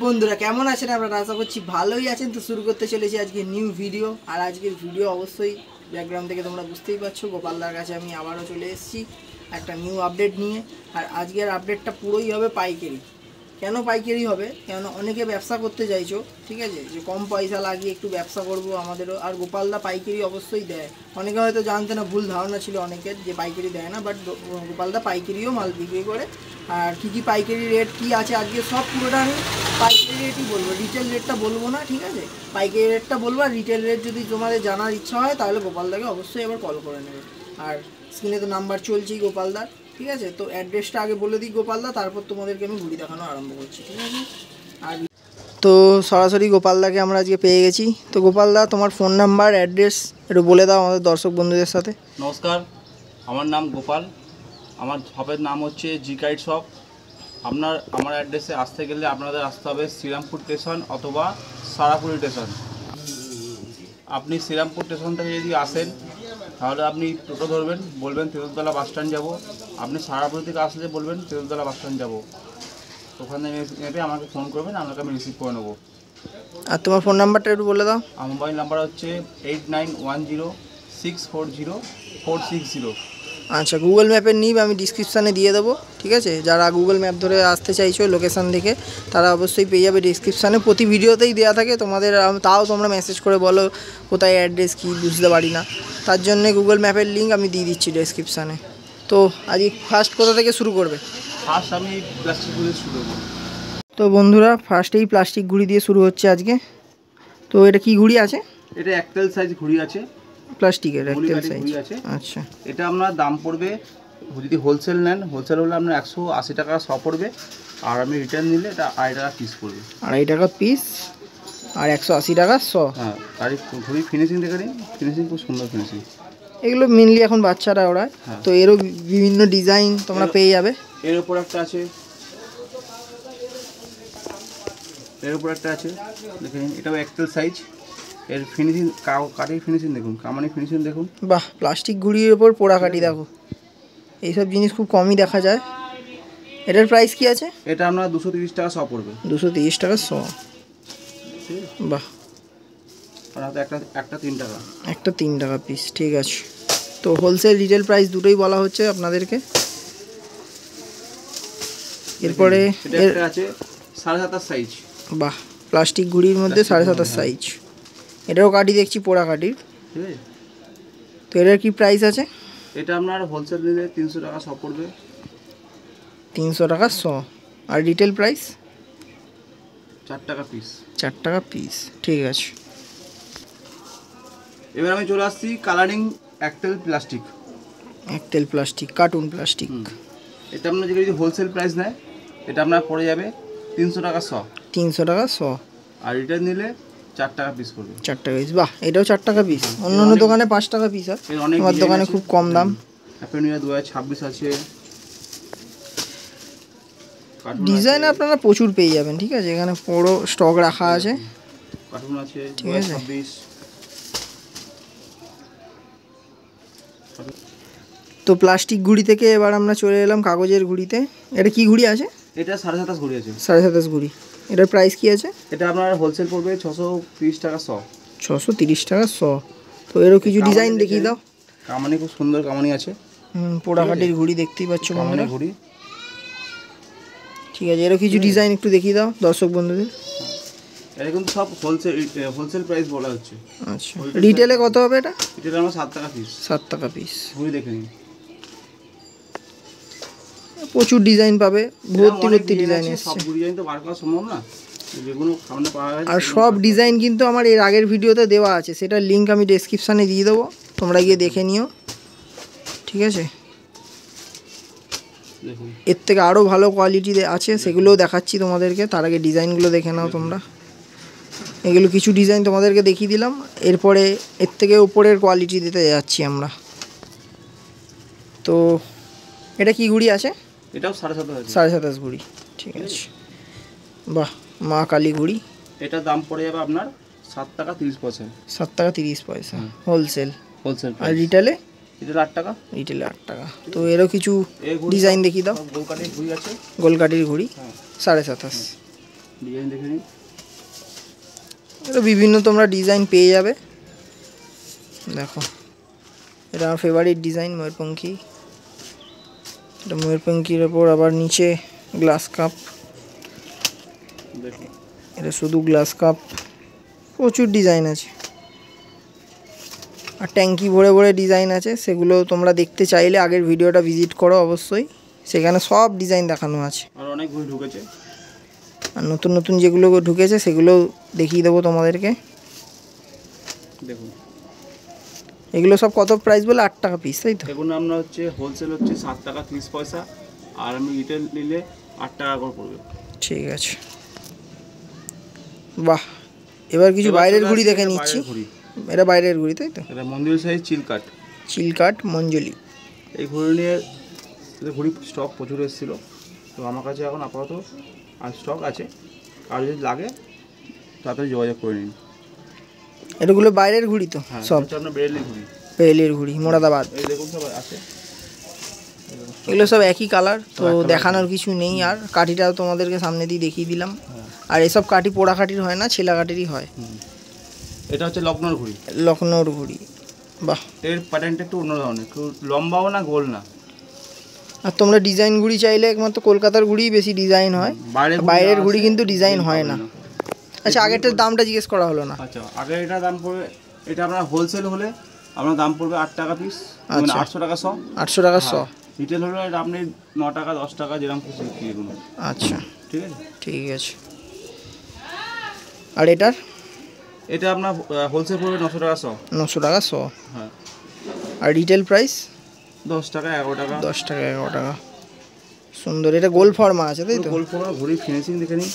বন্ধুরা কেমন আছেন আপনারা? আশা করছি ভালোই আছেন। তো শুরু করতে চলেছি আজকে নিউ ভিডিও। আর আজকের ভিডিও অবশ্যই ব্যাকগ্রাউন্ড থেকে তোমরা বুঝতেই পারছো, গোপালদার কাছে আমি আবারও চলে এসেছি একটা নিউ আপডেট নিয়ে। আর আজকের আপডেটটা পুরোই হবে পাইকারি। কেন পাইকারি হবে? কেন অনেকে ব্যবসা করতে চাইছো, ঠিক আছে, যে কম পয়সা লাগিয়ে একটু ব্যবসা করব আমাদেরও। আর গোপালদা পাইকারি অবশ্যই দেয়। অনেকে হয়তো জানতে না, ভুল ধারণা ছিল অনেকের যে পাইকারি দেয় না, বাট গোপালদা পাইকারিও মাল বিক্রি করে। আর কী পাইকারি রেট কী আছে আজকে সব পুরোটা আমি পাইকারি রেটই বলবো, রিটেল রেটটা বলবো না, ঠিক আছে? পাইকারি রেটটা বলবো। আর রিটেল রেট যদি তোমাদের জানার ইচ্ছা হয় তাহলে গোপালদাকে অবশ্যই এবার কল করে নেবে। আর স্ক্রিনে তো নাম্বার চলছেই গোপালদার, ঠিক আছে? তো অ্যাড্রেসটা আগে বলে দিই গোপালদা, তারপর তোমাদেরকে আমি ঘুরি দেখানো আরম্ভ করছি, ঠিক আছে? আর তো সরাসরি গোপালদাকে আমরা আজকে পেয়ে গেছি। তো গোপালদা, তোমার ফোন নাম্বার অ্যাড্রেস একটু বলে দাও আমাদের দর্শক বন্ধুদের সাথে। নমস্কার, আমার নাম গোপাল। আমার শপের নাম হচ্ছে জি গাইড শপ। আমার অ্যাড্রেসে আসতে গেলে আপনাদের আসতে হবে শ্রীরামপুর স্টেশন অথবা সারাপুরি স্টেশন। আপনি শ্রীরামপুর স্টেশন থেকে যদি আসেন তাহলে আপনি টোটো ধরবেন, বলবেন তেঁতুলতলা বাস স্ট্যান্ড যাবো। আপনি সারাপুরি থেকে আসলে বলবেন তেঁতুলতলা বাস স্ট্যান্ড যাবো। ওখানে নেমে আমাকে ফোন করবেন, আপনাকে আমি রিসিভ করে নেবো। আর তোমার ফোন নাম্বারটা একটু বলে দাও। আমার মোবাইল নাম্বার হচ্ছে 8910640460। আচ্ছা, গুগল ম্যাপের নিব আমি ডিসক্রিপশানে দিয়ে দেবো, ঠিক আছে? যারা গুগল ম্যাপ ধরে আসতে চাইছো লোকেশান দেখে, তারা অবশ্যই পেয়ে যাবে ডিসক্রিপশানে। প্রতি ভিডিওতেই দেওয়া থাকে তোমাদের, তাও তোমরা মেসেজ করে বলো কোথায় অ্যাড্রেস কী বুঝতে পারি না, তার জন্যে গুগল ম্যাপের লিঙ্ক আমি দিয়ে দিচ্ছি ডিসক্রিপশানে। তো আজকে ফার্স্ট কোথা থেকে শুরু করবে? ফার্স্ট আমি প্লাস্টিক গুলি শুরু করবো। তো বন্ধুরা, ফার্স্টেই প্লাস্টিক ঘুড়ি দিয়ে শুরু হচ্ছে আজকে। তো এটা কি ঘুড়ি আছে? এটা একটেল সাইজ ঘুড়ি আছে, প্লাস্টিকের একটেল সাইজ আছে। আচ্ছা, এটা আপনার দাম পড়বে, যদি হোলসেল নেন, হোলসেল হলে আপনার 180 টাকা শ পড়বে। আর আমি রিটার্ন নিলে এটা 2.5 টাকা পিস পড়বে। 2.5 টাকা পিস আর 180 টাকা শ। হ্যাঁ, আর ঘুড়ি ফিনিশিং দেখে নিন, ফিনিশিং খুব সুন্দর ফিনিশিং। এগুলো মেনলি এখন বাচ্চারা ওড়ায়। হ্যাঁ। তো এরও বিভিন্ন ডিজাইন তোমরা পেয়ে যাবে। এর উপর একটা আছে, দেখে নিন, এটাও একটেল সাইজ। এর ফিনিশিং, কাটির ফিনিশিং দেখুন, কামানি ফিনিশিং দেখুন। বাহ, প্লাস্টিক ঘুড়ির ওপর পোড়া কাটি দেখো, এইসব জিনিস খুব কমই দেখা যায়। এটার প্রাইস কি আছে? এটা আপনার 230 টাকা শ পড়বে। 230 টাকা শ। বাহ, আর একটা 3 টাকা, একটা 3 টাকা পিস, ঠিক আছে। তো হোলসেল রিটেল প্রাইস দুটোই বলা হচ্ছে আপনাদেরকে। এরপরে এটা আছে 7.5 সাইজ। বাহ, প্লাস্টিক ঘুড়ির মধ্যে 7.5 সাইজ। এটাও কাটি দেখছি, পোড়া কাটির, ঠিক আছে। তো এটার কি প্রাইস আছে? এটা আপনার হোলসেল নিলে 300 টাকা শ পড়বে। 300 টাকা শ। আর রিটেল প্রাইস? 4 টাকা পিস। 4 টাকা পিস, ঠিক আছে। এবার আমি চলে আসছি colouring Aktel plastic. Aktel plastic, cartoon plastic. এটা আপনার যদি হোলসেল প্রাইস নেয়, এটা আপনার পড়ে যাবে 300 টাকা শ। 300 টাকা শ। আর রিটার্ন নিলে 4 টাকা পিস পড়বে। 4 টাকা পিস, বাহ, এটাও 4 টাকা পিস। অন্য দোকানে 5 টাকা পিস, আর আমার দোকানে খুব কম দাম। হ্যাপি নিউ ইয়ার 2026 আছে। ডিজাইন আপনারা প্রচুর পেয়ে যাবেন, ঠিক আছে? এখানে পুরো স্টক রাখা আছে, কার্টুন আছে, ঠিক আছে। 2026। তো প্লাস্টিক ঘুড়ি থেকে এবার আমরা চলে এলাম কাগজের ঘুড়িতে। এটা কি ঘুড়ি আছে? এটা 7.5 ঘুড়ি আছে। 7.5 ঘুড়ি। এটার প্রাইস কি আছে? এটা আপনার হোলসেল পড়বে 630 টাকা শ। 630 টাকা শ। তো এরও কিছু ডিজাইন দেখিয়ে দাও। কামানি খুব সুন্দর কামানি আছে। পোড়াকাটির ঘুড়ি দেখতেই পাচ্ছ বন্ধুরা, ঘুড়ি, ঠিক আছে। এরও কিছু ডিজাইন একটু দেখিয়ে দাও দর্শক বন্ধুদের। এটা কিন্তু সব হোলসেল প্রাইস বলা হচ্ছে। আচ্ছা, রিটেলে কত হবে এটা? এটা আমরা 7 টাকা পিস। 7 টাকা পিস। ঘুড়ি দেখে নিন, প্রচুর ডিজাইন পাবে, ভর্তি ডিজাইন এসছে। সব ডিজাইন তো বার করা সম্ভব না, যেগুলো সামনে পাওয়া যায়। আর সব ডিজাইন কিন্তু আমার এর আগের ভিডিওতে দেওয়া আছে, সেটার লিঙ্ক আমি ডেসক্রিপশানে দিয়ে দেবো, তোমরা গিয়ে দেখে নিও, ঠিক আছে? এর থেকে আরও ভালো কোয়ালিটি আছে, সেগুলোও দেখাচ্ছি তোমাদেরকে। তার আগে ডিজাইনগুলো দেখে নাও তোমরা। এগুলো কিছু ডিজাইন তোমাদেরকে দেখিয়ে দিলাম, এরপরে এর থেকে উপরের কোয়ালিটি দিতে যাচ্ছি আমরা। তো এটা কি ঘুড়ি আছে? এটাও 7.5 7.5 ঘুড়ি, ঠিক আছে। বাহ, মা কালী ঘুড়ি। এটার দাম পড়ে যাবে আপনার 7 টাকা 30 পয়সা। 7 টাকা 30 পয়সা হোলসেল। আর রিটেলে? এটা 8 টাকা। রিটেলে 8 টাকা। তো এরও কিছু ডিজাইন দেখিয়ে দাও। গোলকাটির ঘুড়ি আছে, গোলকাটির ঘুড়ি 7.5। ডিজাইন দেখে নিন। এটা বিভিন্ন তোমরা ডিজাইন পেয়ে যাবে। দেখো এটা আমার ফেভারিট ডিজাইন ময়ূরপঙ্খী। এটা ময়ূরপঙ্খীর ওপর আবার নিচে গ্লাস কাপ। দেখুন এটা শুধু গ্লাস কাপ, প্রচুর ডিজাইন আছে। আর ট্যাঙ্কি ভরে ভরে ডিজাইন আছে, সেগুলো তোমরা দেখতে চাইলে আগের ভিডিওটা ভিজিট করো অবশ্যই, সেখানে সব ডিজাইন দেখানো আছে। আর অনেক ঘুড়ি ঢুকেছে, আর নতুন নতুন যেগুলো ঢুকেছে সেগুলো দেখিয়ে দেবো তোমাদেরকে। দেখুন এগুলো সব কত প্রাইস বলে? 8 টাকা পিস, তাই তো? এগুলো আমরা হচ্ছে হোলসেল হচ্ছে 7 টাকা 30 পয়সা, আর আমি রিটেল নিলে 8 টাকা করে পড়বে। ঠিক আছে, বাহ। এবার কিছু বাইরের ঘুড়ি দেখে নিচ্ছি। এটা বাইরের ঘুড়ি, তাই তো? এটা মন্দির সাইজ চিলকাট। চিলকাট মঞ্জলি। এই ঘুড়ি নিয়ে ঘুড়ি স্টক প্রচুর এসেছিলো, তো আমার কাছে এখন আপাতত আর স্টক আছে, আর যদি লাগে তাড়াতাড়ি যোগাযোগ করে নিন। এগুলো বাইরের ঘুড়ি তো? হ্যাঁ, সব আপনার বেরেলি ঘুড়ি। বেরেলির ঘুড়ি, মোরাদাবাদ। এই দেখুন সব আছে, এগুলো সব একই কালার, তো দেখানোর কিছু নেই। আর কাঠিটাও তোমাদেরকে সামনে দিয়ে দেখিয়ে দিলাম। আর এসব কাঠি পোড়া কাঠির হয় না, ছেলা কাঠিরই হয়। এটা হচ্ছে লখনৌর ঘুড়ি। লখনৌর ঘুড়ি, বাহ। এর প্যাটার্নটা একটু অন্য ধরনের, একটু লম্বাও না গোল না। আর তোমরা ডিজাইন ঘুড়ি চাইলে একমাত্র কলকাতার ঘুড়িই বেশি ডিজাইন হয়, বাইরের ঘুড়ি কিন্তু ডিজাইন হয় না। আচ্ছা, আগেরটার দামটা জিজ্ঞেস করা হলো না। আচ্ছা, আগে এটা দাম পড়বে, এটা আপনার হোলসেল হলে আপনার দাম পড়বে 8 টাকা পিস, মানে 800 টাকা 100। 800 টাকা 100। রিটেল হলে এটা আপনি 9 টাকা 10 টাকা যেরকম খুশি বিক্রি করুন। আচ্ছা, ঠিক আছে, ঠিক আছে। আর এটার? এটা আপনার হোলসেল পড়বে 900 টাকা 100। 900 টাকা 100। হ্যাঁ। আর রিটেল প্রাইস? 10 টাকা 11 টাকা। 10 টাকা 11 টাকা। সুন্দর। এটা গোল ফর্মা আছে, তাই তো? গোল ফর্মা। ঘুড়ি ফিনিশিং দেখে নিন।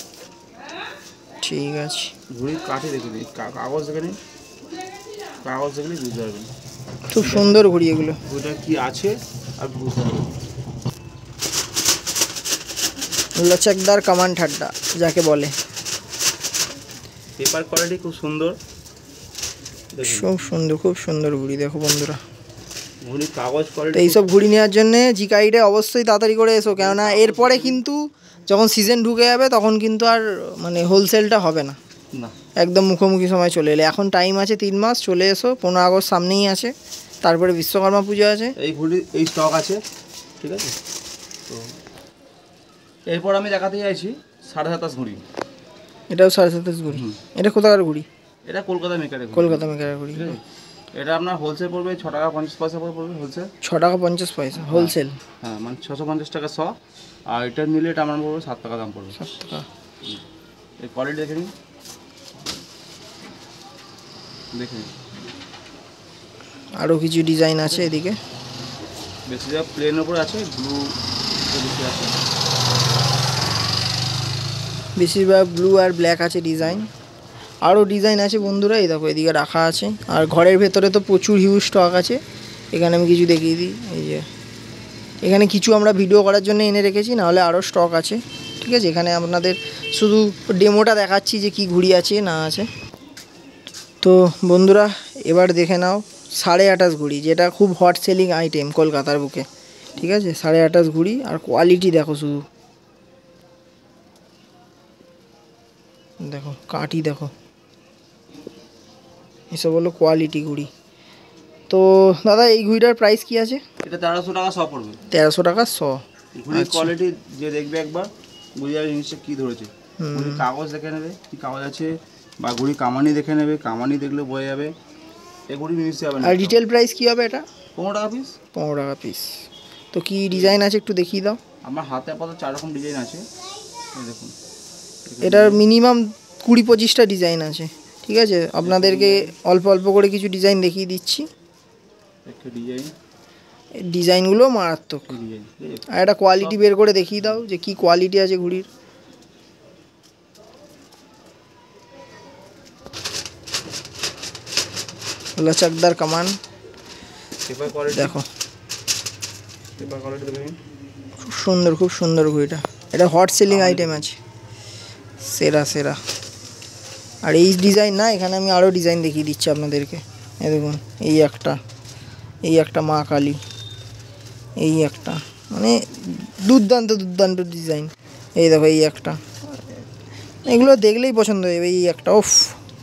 ঠিক আছে। ঘুড়ির কাঠি দেখে নিন, কাগজ দেখে নিন, কাগজ দেখলেই বুঝতে পারবেন। খুব সুন্দর ঘুড়ি এগুলো। ঘুড়িটা কি আছে আর বুঝতে পারবেন। লচকদার কামান ঠাড্ডা যাকে বলে। পেপার কোয়ালিটি খুব সুন্দর, খুব সুন্দর, খুব সুন্দর ঘুড়ি। দেখো বন্ধুরা, ঘুড়ি কাগজ কোয়ালিটি। এইসব ঘুড়ি নেওয়ার জন্যে জিকাইডে অবশ্যই তাড়াতাড়ি করে এসো, কেননা এরপরে কিন্তু যখন সিজন ঢুকে যাবে তখন কিন্তু আর মানে হোলসেলটা হবে না, না, একদম মুখোমুখি সময় চলে এলে। এখন টাইম আছে 3 মাস, চলে এসো। 15 আগস্ট সামনেই আছে, তারপরে বিশ্বকর্মা পুজো আছে। এই ঘুড়ি এই স্টক আছে, ঠিক আছে। তো এরপর আমি দেখাতে চাইছি 27.5 ঘুড়ি। এটাও 27.5 ঘুড়ি। এটা কোথাকার ঘুড়ি? এটা কলকাতা মেকারের ঘুড়ি। কলকাতা মেকারের ঘুড়ি। এটা আপনার হোলসেল পড়বে 6 টাকা 50 পয়সা করে পড়বে হোলসেল। 6 টাকা 50 পয়সা হোলসেল। হ্যাঁ, মানে 650 টাকা 100। আর এটা নিলে এটা আমার পড়বে 7 টাকা দাম পড়বে। 7 টাকা। এই কোয়ালিটি দেখে নিন, দেখে নিন। আরও কিছু ডিজাইন আছে এদিকে। বেশিরভাগ প্লেন ওপর আছে, ব্লু বেশি আছে। বেশিরভাগ ব্লু আর ব্ল্যাক আছে ডিজাইন। আরও ডিজাইন আছে বন্ধুরা, এই দেখো এদিকে রাখা আছে। আর ঘরের ভেতরে তো প্রচুর হিউজ স্টক আছে। এখানে আমি কিছু দেখিয়ে দিই, এই যে এখানে কিছু আমরা ভিডিও করার জন্য এনে রেখেছি, নাহলে আরও স্টক আছে, ঠিক আছে। এখানে আপনাদের শুধু ডেমোটা দেখাচ্ছি যে কি ঘুড়ি আছে না আছে। তো বন্ধুরা, এবার দেখে নাও 28.5 ঘুড়ি, যেটা খুব হট সেলিং আইটেম কলকাতার বুকে, ঠিক আছে। 28.5 ঘুড়ি, আর কোয়ালিটি দেখো শুধু, দেখো কাঠি দেখো, এসব হলো কোয়ালিটি ঘুড়ি। তো দাদা, এই ঘুড়িটার প্রাইস কি আছে? এটা 1300 টাকা 100 পড়বে। 1300 টাকা 100। ঘুড়ির কোয়ালিটি যে দেখবে একবার বুঝে যাবে জিনিসটা কী ধরেছে। ঘুড়ির কাগজ দেখে নেবে কী কাগজ আছে, বা ঘুড়ি কামানি দেখে নেবে, কামানি দেখলে বোঝা যাবে। এই ঘুড়ি মিশতে হবে না। আর রিটেল প্রাইস কী হবে এটা? 15 টাকা পিস। 15 টাকা পিস। তো কি ডিজাইন আছে একটু দেখিয়ে দাও। আমার হাতে আপাতত 4 রকম ডিজাইন আছে, এই দেখুন। এটার মিনিমাম 20-25টা ডিজাইন আছে, ঠিক আছে। আপনাদেরকে অল্প অল্প করে কিছু ডিজাইন দেখিয়ে দিচ্ছি। একটা ডিজাইন, ডিজাইনগুলো মারাত্মক। আর একটা কোয়ালিটি বের করে দেখিয়ে দাও যে কি কোয়ালিটি আছে ঘুড়ির। লচকদার কামান দেখো, খুব সুন্দর, খুব সুন্দর ঘুড়িটা। এটা হট সেলিং আইটেম আছে, সেরা সেরা। আর এই ডিজাইন না, এখানে আমি আরও ডিজাইন দেখিয়ে দিচ্ছি আপনাদেরকে। এই দেখুন, এই একটা মা কালী, এই একটা, মানে দুর্দান্ত দুর্দান্ত ডিজাইন। এই দেখো এই একটা, এগুলো দেখলেই পছন্দ হয়ে যাবে। এই একটা ওফ,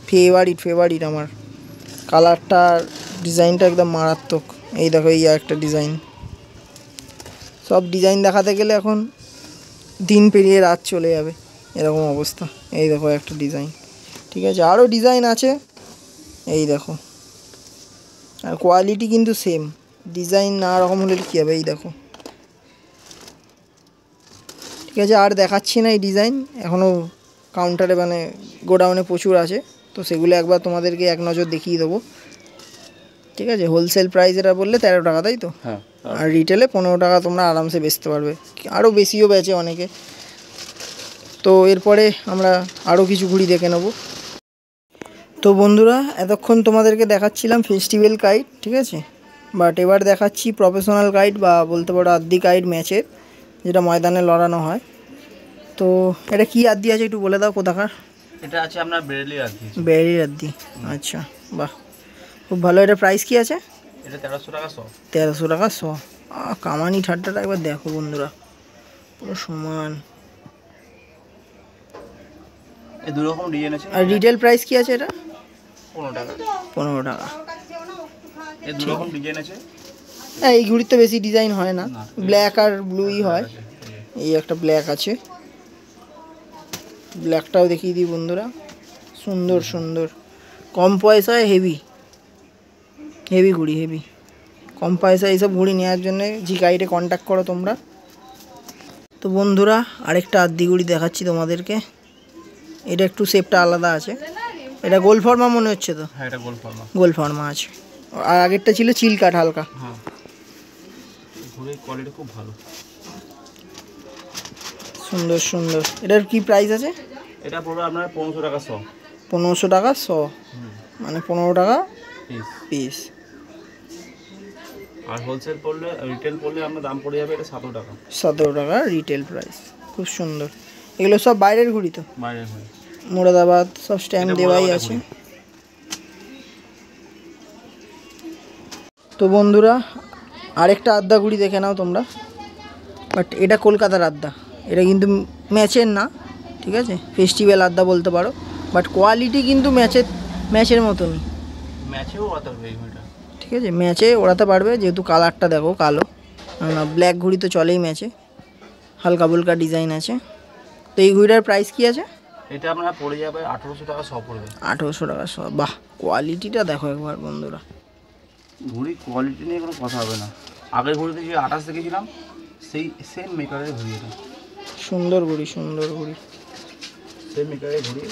ফেভারিট আমার। কালারটা ডিজাইনটা একদম মারাত্মক। এই দেখো এই একটা ডিজাইন। সব ডিজাইন দেখাতে গেলে এখন দিন পেরিয়ে রাত চলে যাবে, এরকম অবস্থা। এই দেখো একটা ডিজাইন, ঠিক আছে, আরও ডিজাইন আছে। এই দেখো, আর কোয়ালিটি কিন্তু সেম। ডিজাইন না রকম হলে কী হবে। এই দেখো, ঠিক আছে, আর দেখাচ্ছি না এই ডিজাইন। এখনও কাউন্টারে মানে গোডাউনে প্রচুর আছে, তো সেগুলো একবার তোমাদেরকে এক নজর দেখিয়ে দেবো, ঠিক আছে। হোলসেল প্রাইস এটা বললে 13 টাকা, তাই তো? হ্যাঁ। আর রিটেলে 15 টাকা তোমরা আরামসে বেচতে পারবে, আরও বেশিও বেচে অনেকে। তো এরপরে আমরা আরও কিছু ঘুড়ি দেখে নেব। তো বন্ধুরা, এতক্ষণ তোমাদেরকে দেখাচ্ছিলাম ফেস্টিভ্যাল কাইট, ঠিক আছে, বাট এবার দেখাচ্ছি প্রফেশনাল কাইট বা বলতে পারো আদ্দি কাইট ম্যাচের, যেটা ময়দানে লড়ানো হয়। তো এটা কি আদ্দি আছে একটু বলে দাও কোথাকার? এটা আছে আপনার বেরেলি আদ্দি। বেরেলির আদ্দি, আচ্ছা, বাহ, খুব ভালো। এটা প্রাইস কি আছে? এটা 1300 টাকা 100। 1300 টাকা 100। কামানি ঠাট্টাটা একবার দেখো বন্ধুরা, পুরো সমান। এই দু রকম ডিজাইন আছে। আর রিটেল প্রাইস কি আছে এটা? 15 টাকা। 15 টাকা। এই দু রকম ডিজাইন আছে। হ্যাঁ, এই ঘুড়ির তো বেশি ডিজাইন হয় না, ব্ল্যাক আর ব্লুই হয়। এই একটা ব্ল্যাক আছে, ব্ল্যাকটাও দেখিয়ে দিই বন্ধুরা, সুন্দর সুন্দর। কম পয়সায় হেভি ঘুড়ি, হেভি। কম পয়সায় এইসব ঘুড়ি নেওয়ার জন্যে জি গাইডে কন্ট্যাক্ট করো তোমরা। তো বন্ধুরা, আরেকটা আদ্দি ঘুড়ি দেখাচ্ছি তোমাদেরকে। এটা একটু শেপটা আলাদা আছে। এটা গোল ফর্মা মনে হচ্ছে তো? হ্যাঁ, এটা গোল ফর্মা আছে। আর আগেরটা ছিল চিল কাট হালকা। হ্যাঁ, ঘুড়ির কোয়ালিটি খুব ভালো, সুন্দর সুন্দর। এটার কি প্রাইস আছে? এটা পড়বে আপনার 1500 টাকা 100। 1500 টাকা 100, মানে 15 টাকা পিস। আর হোলসেল পড়লে, রিটেল পড়লে আপনার দাম পড়ে যাবে এটা 17 টাকা। 17 টাকা রিটেল প্রাইস। খুব সুন্দর। এগুলো সব বাইরের ঘুড়ি তো? বাইরের ঘুড়ি, মুরাদাবাদ, সব স্ট্যাম্প দেওয়াই আছে। তো বন্ধুরা, আরেকটা আদ্দা ঘুড়ি দেখে নাও তোমরা, বাট এটা কলকাতার আদ্দা। এটা কিন্তু ম্যাচের না, ঠিক আছে, ফেস্টিভ্যাল আদ্দা বলতে পারো, বাট কোয়ালিটি কিন্তু ম্যাচের মতনই। ম্যাচেও ওড়াতে হবে এই ঘুড়িটা, ঠিক আছে, ম্যাচে ওড়াতে পারবে, যেহেতু কালারটা দেখো কালো, না ব্ল্যাক ঘুড়ি তো চলেই ম্যাচে, হালকা বুলকা ডিজাইন আছে। তো এই ঘুড়িটার প্রাইস কি আছে? এটা আপনার পড়ে যাবে 1800 টাকা 100 পড়বে। 1800 টাকা 100। বাহ, কোয়ালিটিটা দেখো একবার বন্ধুরা। ঘুড়ি কোয়ালিটি নিয়ে কোনো কথা হবে না। আগের ঘুড়িতে যে 28 দেখেছিলাম, সেই সেম মেকারের ঘুড়ি এটা। সুন্দর ঘুড়ি, সেম মেকারের ঘুড়ি।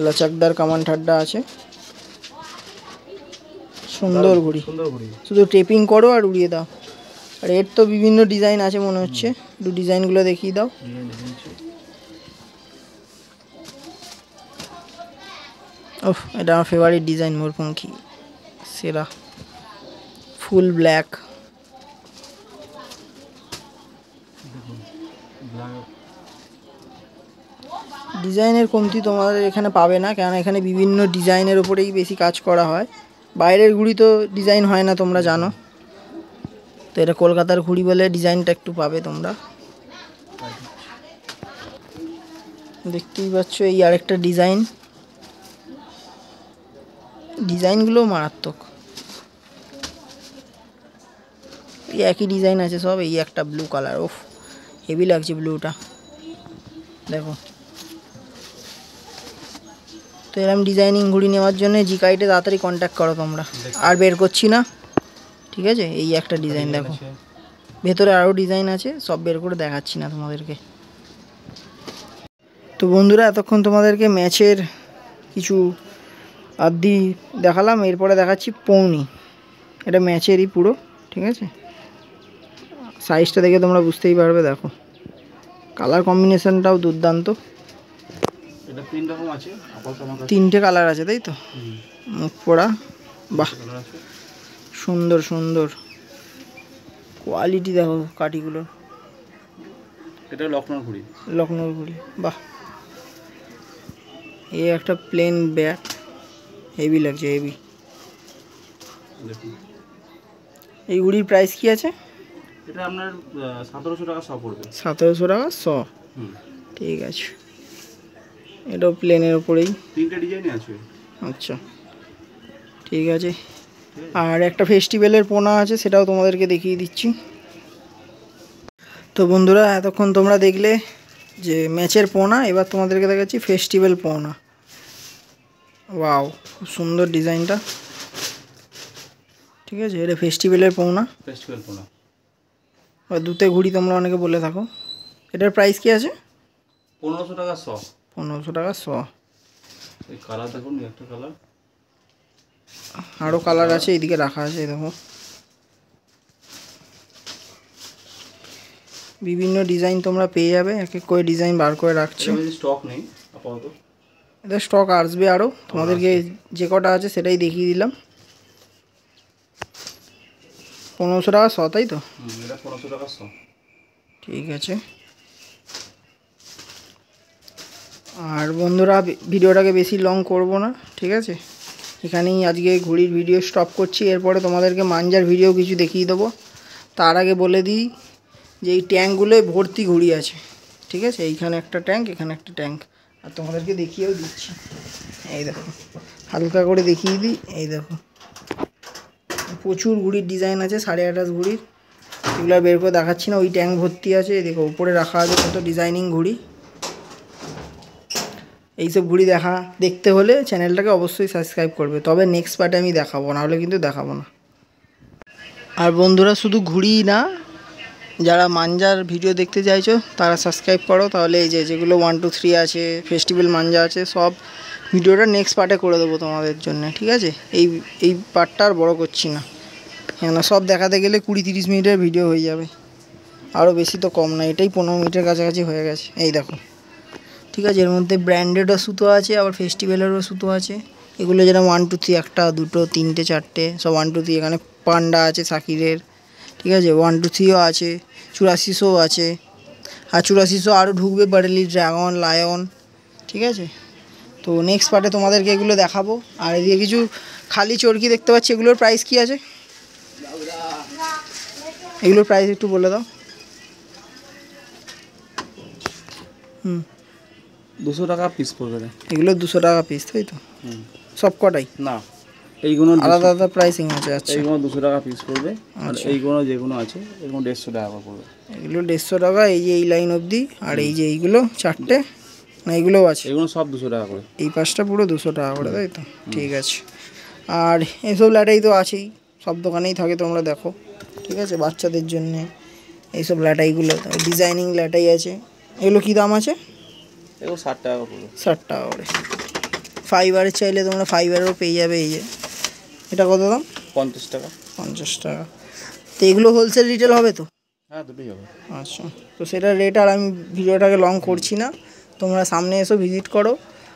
লচকদার কামান ঠাড্ডা আছে, সুন্দর ঘুড়ি। শুধু টেপিং করো আর উড়িয়ে দাও। আর এর তো বিভিন্ন ডিজাইন আছে মনে হচ্ছে, একটু ডিজাইনগুলো দেখিয়ে দাও। ওহ, এটা আমার ফেভারিট ডিজাইন, মোরপঙ্খী সেরা, ফুল ব্ল্যাক। ডিজাইনের কমতি তোমাদের এখানে পাবে না, কেন এখানে বিভিন্ন ডিজাইনের ওপরেই বেশি কাজ করা হয়। বাইরের ঘুড়ি তো ডিজাইন হয় না, তোমরা জানো তো। এটা কলকাতার ঘুড়ি বলে ডিজাইনটা একটু পাবে তোমরা। দেখতেই পাচ্ছ এই আরেকটা ডিজাইনগুলো মারাত্মক। এই একই ডিজাইন আছে সব। এই একটা ব্লু কালার, ওফ হেভি লাগছে ব্লুটা, দেখো। তো এরকম ডিজাইনিং ঘুড়ি নেওয়ার জন্য জি কাইটে তাড়াতাড়ি কন্ট্যাক্ট করো তোমরা। আর বের করছি না, ঠিক আছে। এই একটা ডিজাইন দেখো, ভেতরে আরও ডিজাইন আছে, সব বের করে দেখাচ্ছি না তোমাদেরকে। তো বন্ধুরা, এতক্ষণ তোমাদেরকে ম্যাচের কিছু আদ্দি দেখালাম, এরপরে দেখাচ্ছি পৌনি। এটা ম্যাচেরই পুরো, ঠিক আছে। সাইজটা দেখে তোমরা বুঝতেই পারবে, দেখো কালার কম্বিনেশনটাও দুর্দান্ত। এটা 3 রকম আছে, 3টে কালার আছে, তাই তো? মুখ পোড়া, বাহ, সুন্দর সুন্দর কোয়ালিটি দেখো কাঠিগুলো। এটা লখনৌর ঘুড়ি, বাহ। এই একটা প্লেন ব্যাট, হেভি লাগছে, হেভি। এই ঘুড়ির প্রাইস কি আছে? এটা আপনার 1700 টাকা 100 পড়বে। 1700 টাকা 100, ঠিক আছে। এটাও প্লেনের ওপরেই। 3টে ডিজাইনই আছে। আচ্ছা ঠিক আছে। আর একটা ফেস্টিভ্যালের পোনা আছে, সেটাও তোমাদেরকে দেখিয়ে দিচ্ছি। তো বন্ধুরা এতক্ষণ তোমরা দেখলে যে ম্যাচের পোনা, এবার তোমাদেরকে দেখাচ্ছি ফেস্টিভ্যাল পোনা। ওয়াও, খুব সুন্দর ডিজাইনটা। ঠিক আছে, এটা ফেস্টিভ্যালের পোনা। ফেস্টিভ্যাল পোনা আর দুতে ঘুড়ি তোমরা অনেকে বলে থাকো। এটার প্রাইস কি আছে? 1500 টাকা 100। 1500 টাকা 100। এই কালার দেখুন, একটা কালার, আরও কালার আছে, এইদিকে রাখা আছে দেখো। বিভিন্ন ডিজাইন তোমরা পেয়ে যাবে, এক এক করে ডিজাইন বার করে রাখছি। স্টক নেই আপাতত, এটা স্টক আসবে আরও। তোমাদেরকে যে কটা আছে সেটাই দেখিয়ে দিলাম। 1500 টাকা 100, তাই তো? এটা 1500 টাকা 100। ঠিক আছে। আর বন্ধুরা ভিডিওটাকে বেশি লং করব না, ঠিক আছে, এখানেই আজকে ঘুড়ির ভিডিও স্টপ করছি। এরপরে তোমাদেরকে মাঞ্জার ভিডিও কিছু দেখিয়ে দেবো। তার আগে বলে দিই যে এই ট্যাঙ্কগুলোয় ভর্তি ঘুড়ি আছে, ঠিক আছে। এইখানে একটা ট্যাঙ্ক, এখানে একটা ট্যাঙ্ক, আর তোমাদেরকে দেখিয়েও দিচ্ছি। এই দেখো, হালকা করে দেখিয়ে দিই। এই দেখো, প্রচুর ঘুড়ির ডিজাইন আছে, 28.5 ঘুড়ির। এগুলো বের করে দেখাচ্ছি না। ওই ট্যাঙ্ক ভর্তি আছে, দেখো উপরে রাখা আছে কত ডিজাইনিং ঘুড়ি। এইসব ঘুড়ি দেখতে হলে চ্যানেলটাকে অবশ্যই সাবস্ক্রাইব করবে, তবে নেক্সট পার্টে আমি দেখাবো, নাহলে কিন্তু দেখাবো না। আর বন্ধুরা শুধু ঘুড়ি না, যারা মাঞ্জার ভিডিও দেখতে চাইছো তারা সাবস্ক্রাইব করো, তাহলে এই যেগুলো 1 2 3 আছে, ফেস্টিভ্যাল মাঞ্জা আছে, সব ভিডিওটা নেক্সট পার্টে করে দেবো তোমাদের জন্য, ঠিক আছে। এই পার্টটা আর বড়ো করছি না, কেননা সব দেখাতে গেলে 20-30 মিনিটের ভিডিও হয়ে যাবে, আরও বেশি তো কম না, এটাই 15 মিনিটের কাছাকাছি হয়ে গেছে। এই দেখো, ঠিক আছে। এর মধ্যে ব্র্যান্ডেডও সুতো আছে, আবার ফেস্টিভ্যালেরও সুতো আছে। এগুলো যেরকম 1 2 3, 1 2 3 4 সব 1 2 3। এখানে পান্ডা আছে সাকিরের, ঠিক আছে। 1 2 3ও আছে, 8400 আছে, আর 8400 আরও ঢুকবে, বারেলি ড্রাগন, লায়ন, ঠিক আছে। তো নেক্সট পার্টে তোমাদেরকে এগুলো দেখাবো। আর এদিকে কিছু খালি চরকি দেখতে পাচ্ছি, এগুলোর প্রাইস কি আছে? এগুলোর প্রাইস একটু বলে দাও। 200 টাকা পিস পড়বে। এগুলো 200 টাকা পিস, তাই তো? সব কটাই না, এইগুলো আলাদা আলাদা প্রাইসিং আছে। আচ্ছা, এইগুলো 200 টাকা পিস পড়বে, আর এইগুলো যেগুলো আছে এগুলো 150 টাকা পড়বে। এগুলো 150 টাকা, এই লাইন অবধি। আর এই যে এইগুলো 4টে, না এগুলোও আছে, এগুলো সব 200 টাকা করে। এই পাঁচটা পুরো 200 টাকা করে, তাই তো? ঠিক আছে। আর এইসব ল্যাটাই তো আছেই, সব দোকানেই থাকে, তোমরা দেখো, ঠিক আছে। বাচ্চাদের জন্যে এইসব ল্যাটাইগুলো, ডিজাইনিং ল্যাটাই আছে। এগুলো কী দাম আছে? এগুলো 60 টাকা পড়বে। 60 টাকা করে। ফাইবারের চাইলে তোমরা ফাইবারেরও পেয়ে যাবে। এই যে এটা কত দাম? 50 টাকা। 50 টাকা। তো এগুলো হোলসেল রিটেল হবে তো? হ্যাঁ, দুটোই হবে। আচ্ছা, তো সেটার রেট আর আমি ভিডিওটাকে লং করছি না, তোমরা সামনে এসো, ভিজিট করো।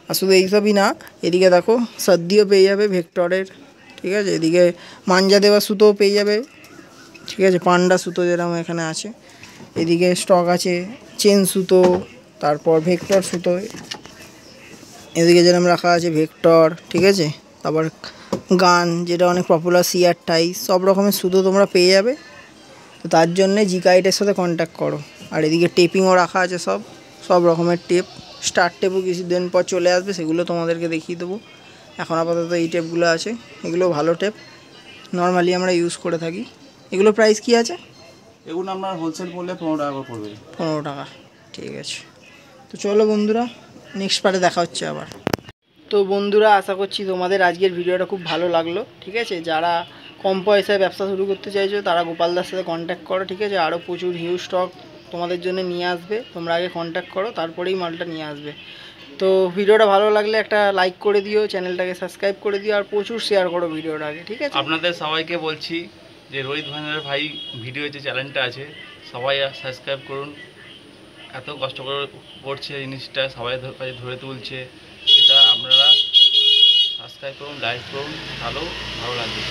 আর শুধু এইসবই না, এদিকে দেখো সর্দিও পেয়ে যাবে ভেক্টরের, ঠিক আছে। এদিকে মাঞ্জা দেওয়া সুতোও পেয়ে যাবে, ঠিক আছে। পান্ডা সুতো যেরকম এখানে আছে, এদিকে স্টক আছে চেন সুতো, তারপর ভেক্টর সুতো, এদিকে যেরকম রাখা আছে ভেক্টর, ঠিক আছে। তারপর গান, যেটা অনেক পপুলার, সিআর টাই, সব রকমের সুতো তোমরা পেয়ে যাবে। তো তার জন্যে জিকাইটের সাথে কন্ট্যাক্ট করো। আর এদিকে টেপিংও রাখা আছে, সব রকমের টেপ। স্টার টেপও কিছুদিন পর চলে আসবে, সেগুলো তোমাদেরকে দেখিয়ে দেবো। এখন আপাতত এই টেপগুলো আছে, এগুলো ভালো টেপ, নর্মালি আমরা ইউজ করে থাকি। এগুলো প্রাইস কি আছে? এগুলো আপনার হোলসেল বললে 15 টাকা করে পড়বে। 15 টাকা, ঠিক আছে। তো চলো বন্ধুরা, নেক্সট পার্টে দেখা হচ্ছে আবার। তো বন্ধুরা, আশা করছি তোমাদের আজকের ভিডিওটা খুব ভালো লাগলো, ঠিক আছে। যারা কম পয়সায় ব্যবসা শুরু করতে চাইছো তারা গোপালদার সাথে কন্ট্যাক্ট করো, ঠিক আছে। আরও প্রচুর হিউজ স্টক তোমাদের জন্য নিয়ে আসবে, তোমরা আগে কন্ট্যাক্ট করো, তারপরেই মালটা নিয়ে আসবে। তো ভিডিওটা ভালো লাগলে একটা লাইক করে দিও, চ্যানেলটাকে সাবস্ক্রাইব করে দিও, আর প্রচুর শেয়ার করো ভিডিওটাকে, ঠিক আছে। আপনাদের সবাইকে বলছি যে রোহিত ভাই ভিডিও যে চ্যানেলটা আছে সবাই সাবস্ক্রাইব করুন। এত কষ্ট করে করছে জিনিসটা, সবাই কাছে ধরে তুলছে, সেটা আপনারা সাবস্ক্রাইব করুন, লাইক করুন, ভালো লাগবে।